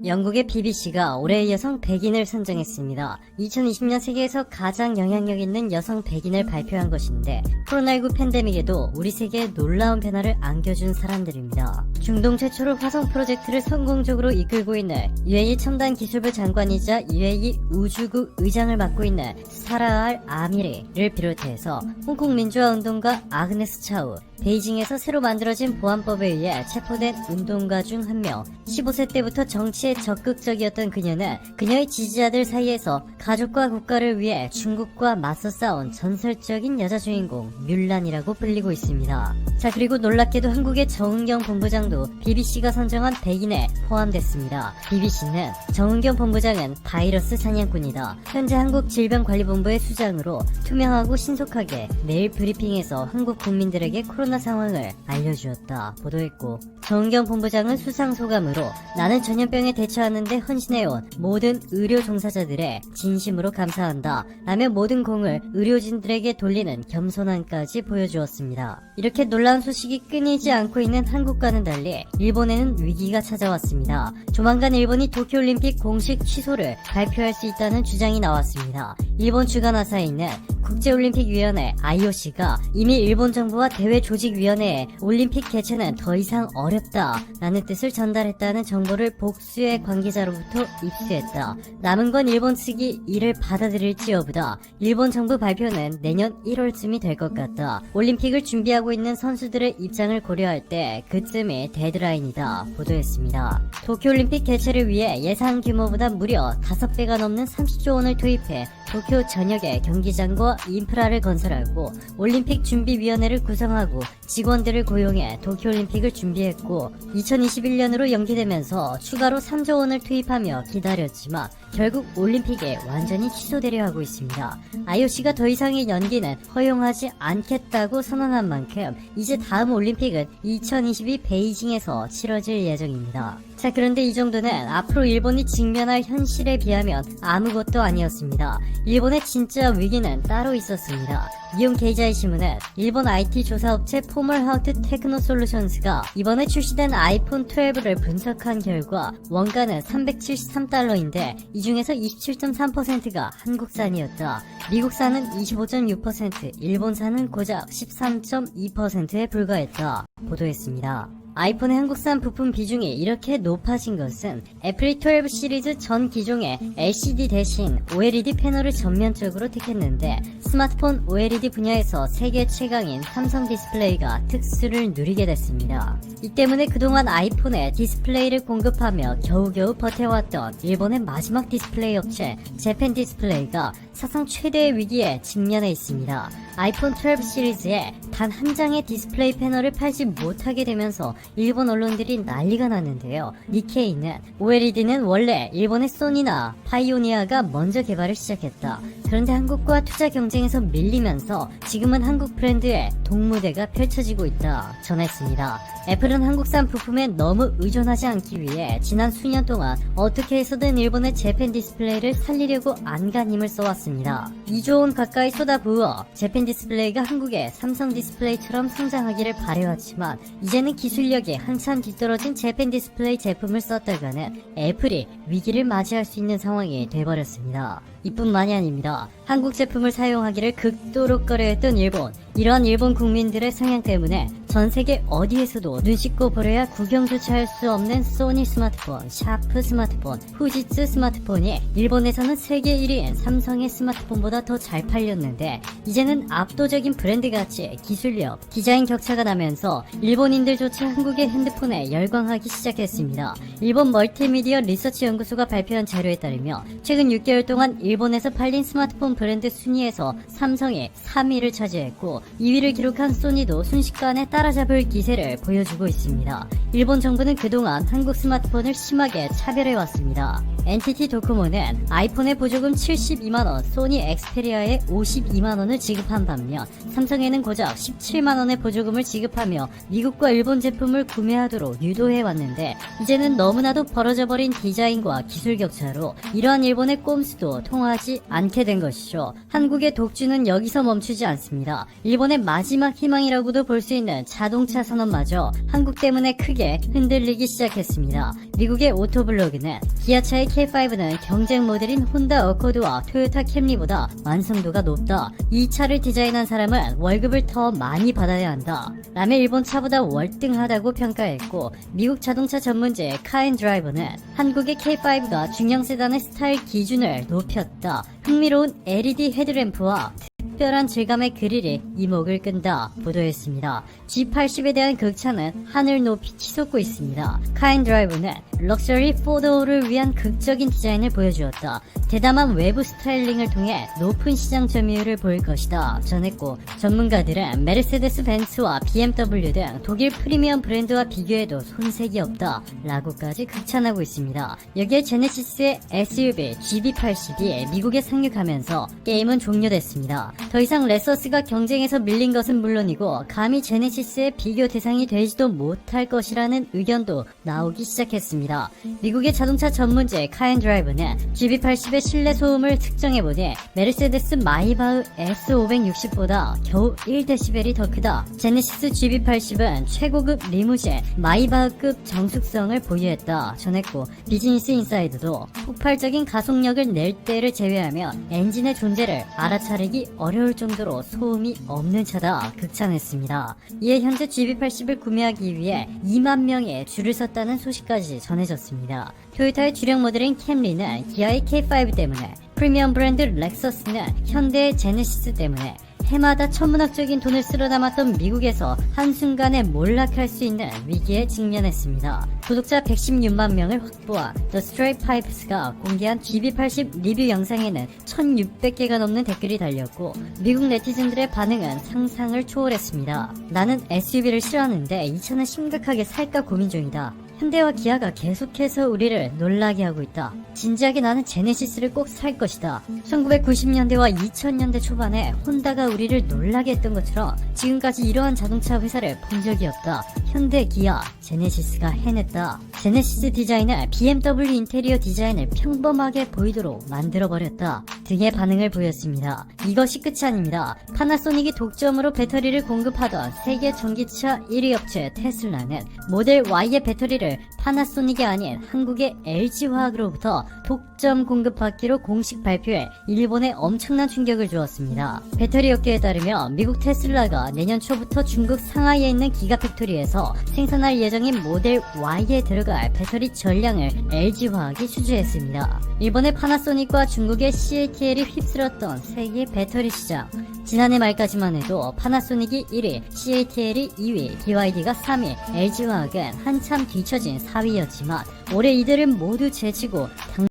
영국의 BBC가 올해의 여성 100인을 선정했습니다. 2020년 세계에서 가장 영향력 있는 여성 100인을 발표한 것인데 코로나19 팬데믹에도 우리 세계에 놀라운 변화를 안겨준 사람들입니다. 중동 최초로 화성 프로젝트를 성공적으로 이끌고 있는 UAE 첨단 기술부 장관이자 UAE 우주국 의장을 맡고 있는 사라 알 아미리를 비롯해서 홍콩 민주화운동가 아그네스 차우, 베이징에서 새로 만들어진 보안법에 의해 체포된 운동가 중 한 명, 15세 때부터 정치에 적극적이었던 그녀는 그녀의 지지자들 사이에서 가족과 국가를 위해 중국과 맞서 싸운 전설적인 여자 주인공 뮬란이라고 불리고 있습니다. 자, 그리고 놀랍게도 한국의 정은경 본부장도 BBC가 선정한 100인에 포함됐습니다. BBC는 정은경 본부장은 바이러스 사냥꾼이다. 현재 한국질병관리본부의 수장으로 투명하고 신속하게 매일 브리핑에서 한국 국민들에게 코로나 상황을 알려주었다 보도했고, 정은경 본부장은 수상 소감으로 나는 전염병에 대처하는데 헌신해온 모든 의료 종사자들의 진심으로 감사한다 라며 모든 공을 의료진들에게 돌리는 겸손함까지 보여주었습니다. 이렇게 놀라운 소식이 끊이지 않고 있는 한국과는 달리 일본에는 위기가 찾아왔습니다. 조만간 일본이 도쿄올림픽 공식 취소를 발표할 수 있다는 주장이 나왔습니다. 일본 주간화사에 있는 국제올림픽위원회 IOC가 이미 일본 정부와 대회조직위원회에 올림픽 개최는 더 이상 어렵다 라는 뜻을 전달했다는 정보를 복수의 관계자로부터 입수했다. 남은 건 일본 측이 이를 받아들일지 여부다. 일본 정부 발표는 내년 1월쯤이 될 것 같다. 올림픽을 준비하고 있는 선수들의 입장을 고려할 때 그쯤이 데드라인이다 보도했습니다. 도쿄올림픽 개최를 위해 예상 규모보다 무려 5배가 넘는 30조 원을 투입해 도쿄 전역에 경기장과 인프라를 건설하고 올림픽 준비위원회를 구성하고 직원들을 고용해 도쿄올림픽을 준비했고, 2021년으로 연기되면서 추가로 3조 원을 투입하며 기다렸지만 결국 올림픽에 완전히 취소되려 하고 있습니다. IOC가 더 이상의 연기는 허용하지 않겠다고 선언한 만큼 이제 다음 올림픽은 2022 베이징에서 치러질 예정입니다. 자, 그런데 이 정도는 앞으로 일본이 직면할 현실에 비하면 아무것도 아니었습니다. 일본의 진짜 위기는 따로 있었습니다. 니온 게이자이 신문은 일본 IT 조사업체 포멀하우트 테크노솔루션스가 이번에 출시된 아이폰 12를 분석한 결과 원가는 373달러인데 이 중에서 27.3%가 한국산이었다. 미국산은 25.6%, 일본산은 고작 13.2%에 불과했다 보도했습니다. 아이폰의 한국산 부품 비중이 이렇게 높아진 것은 애플이 12 시리즈 전 기종의 LCD 대신 OLED 패널을 전면적으로 택했는데 스마트폰 OLED 분야에서 세계 최강인 삼성 디스플레이가 특수를 누리게 됐습니다. 이 때문에 그동안 아이폰에 디스플레이를 공급하며 겨우겨우 버텨왔던 일본의 마지막 디스플레이 업체 재팬 디스플레이가 사상 최대의 위기에 직면해 있습니다. 아이폰 12 시리즈에 단 한 장의 디스플레이 패널을 팔지 못하게 되면서 일본 언론들이 난리가 났는데요. 니케이는 OLED는 원래 일본의 소니나 파이오니아가 먼저 개발을 시작했다. 그런데 한국과 투자 경쟁에서 밀리면서 지금은 한국 브랜드의 동무대가 펼쳐지고 있다 전했습니다. 애플은 한국산 부품에 너무 의존하지 않기 위해 지난 수년 동안 어떻게 해서든 일본의 재팬 디스플레이를 살리려고 안간 힘을 써왔습니다. 2조 원 가까이 쏟아부어 재팬 디스플레이가 한국의 삼성 디스플레이처럼 성장하기를 바래왔지만 이제는 기술력이 한참 뒤떨어진 재팬 디스플레이 제품을 썼다가는 애플이 위기를 맞이할 수 있는 상황이 돼버렸습니다. 이뿐만이 아닙니다. 한국 제품을 사용하기를 극도로 꺼려했던 일본. 이러한 일본 국민들의 성향 때문에 전 세계 어디에서도 눈 씻고 보려야 구경조차 할 수 없는 소니 스마트폰, 샤프 스마트폰, 후지츠 스마트폰이 일본에서는 세계 1위인 삼성의 스마트폰보다 더 잘 팔렸는데 이제는 압도적인 브랜드 가치, 기술력, 디자인 격차가 나면서 일본인들조차 한국의 핸드폰에 열광하기 시작했습니다. 일본 멀티미디어 리서치 연구소가 발표한 자료에 따르면 최근 6개월 동안 일본에서 팔린 스마트폰 브랜드 순위에서 삼성이 3위를 차지했고 2위를 기록한 소니도 순식간에 따라잡을 기세를 보여주고 있습니다. 일본 정부는 그동안 한국 스마트폰을 심하게 차별해왔습니다. NTT 도코모는 아이폰의 보조금 72만원, 소니 엑스페리아에 52만원을 지급한 반면 삼성에는 고작 17만원의 보조금을 지급하며 미국과 일본 제품을 구매하도록 유도해왔는데, 이제는 너무나도 벌어져버린 디자인과 기술 격차로 이러한 일본의 꼼수도 통하지 않게 된 것이죠. 한국의 독주는 여기서 멈추지 않습니다. 일본의 마지막 희망이라고도 볼 수 있는 자동차 산업마저 한국 때문에 크게 흔들리기 시작했습니다. 미국의 오토블로그는 기아차의 K5는 경쟁 모델인 혼다 어코드와 토요타 캠리보다 완성도가 높다. 이 차를 디자인한 사람은 월급을 더 많이 받아야 한다 라며 일본 차보다 월등하다고 평가했고, 미국 자동차 전문지 카앤드라이버는 한국의 K5가 중형 세단의 스타일 기준을 높였다. 흥미로운 LED 헤드램프와 특별한 질감의 그릴이 이목을 끈다 보도했습니다. G80에 대한 극찬은 하늘 높이 치솟고 있습니다. 카앤드라이브는 럭셔리 4도어를 위한 극적인 디자인을 보여주었다. 대담한 외부 스타일링을 통해 높은 시장 점유율을 보일 것이다 전했고, 전문가들은 메르세데스 벤츠와 BMW 등 독일 프리미엄 브랜드와 비교해도 손색이 없다 라고까지 극찬하고 있습니다. 여기에 제네시스의 SUV GB80이 미국에 상륙하면서 게임은 종료됐습니다. 더 이상 레서스가 경쟁에서 밀린 것은 물론이고 감히 제네시스의 비교 대상이 되지도 못할 것이라는 의견도 나오기 시작했습니다. 미국의 자동차 전문지 카앤드라이브는 GB80의 실내 소음을 측정해보니 메르세데스 마이바흐 S560보다 겨우 1dB이 더 크다. 제네시스 GB80은 최고급 리무진 마이바흐급 정숙성을 보유했다 전했고, 비즈니스 인사이드도 폭발적인 가속력을 낼 때를 제외하면 엔진의 존재를 알아차리기 어려울 정도로 소음이 없는 차다 극찬했습니다. 이에 현재 GB80을 구매하기 위해 2만 명의 줄을 섰다는 소식까지 전해졌습니다. 토요타의 주력 모델인 캠리는 기아의 K5 때문에, 프리미엄 브랜드 렉서스는 현대의 제네시스 때문에 해마다 천문학적인 돈을 쓸어 담았던 미국에서 한순간에 몰락할 수 있는 위기에 직면했습니다. 구독자 116만 명을 확보한 The Straight Pipes가 공개한 GB80 리뷰 영상에는 1600개가 넘는 댓글이 달렸고, 미국 네티즌들의 반응은 상상을 초월했습니다. 나는 SUV를 싫어하는데 이 차는 심각하게 살까 고민 중이다. 현대와 기아가 계속해서 우리를 놀라게 하고 있다. 진지하게 나는 제네시스를 꼭 살 것이다. 1990년대와 2000년대 초반에 혼다가 우리를 놀라게 했던 것처럼 지금까지 이러한 자동차 회사를 본 적이 없다. 현대, 기아, 제네시스가 해냈다. 제네시스 디자인은 BMW 인테리어 디자인을 평범하게 보이도록 만들어버렸다 등의 반응을 보였습니다. 이것이 끝이 아닙니다. 파나소닉이 독점으로 배터리를 공급하던 세계 전기차 1위 업체 테슬라는 모델 Y의 배터리를 파나소닉이 아닌 한국의 LG화학으로부터 독점 공급받기로 공식 발표해 일본에 엄청난 충격을 주었습니다. 배터리 업계에 따르면 미국 테슬라가 내년 초부터 중국 상하이에 있는 기가팩토리에서 생산할 예정인 모델 Y에 들어갈 배터리 전량을 LG화학이 수주했습니다. 일본의 파나소닉과 중국의 CATL이 휩쓸었던 세계 배터리 시장. 지난해 말까지만 해도 파나소닉이 1위, CATL이 2위, BYD가 3위, LG화학은 한참 뒤처진 4위였지만 올해 이들은 모두 제치고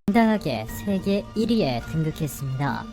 당당하게 세계 1위에 등극했습니다.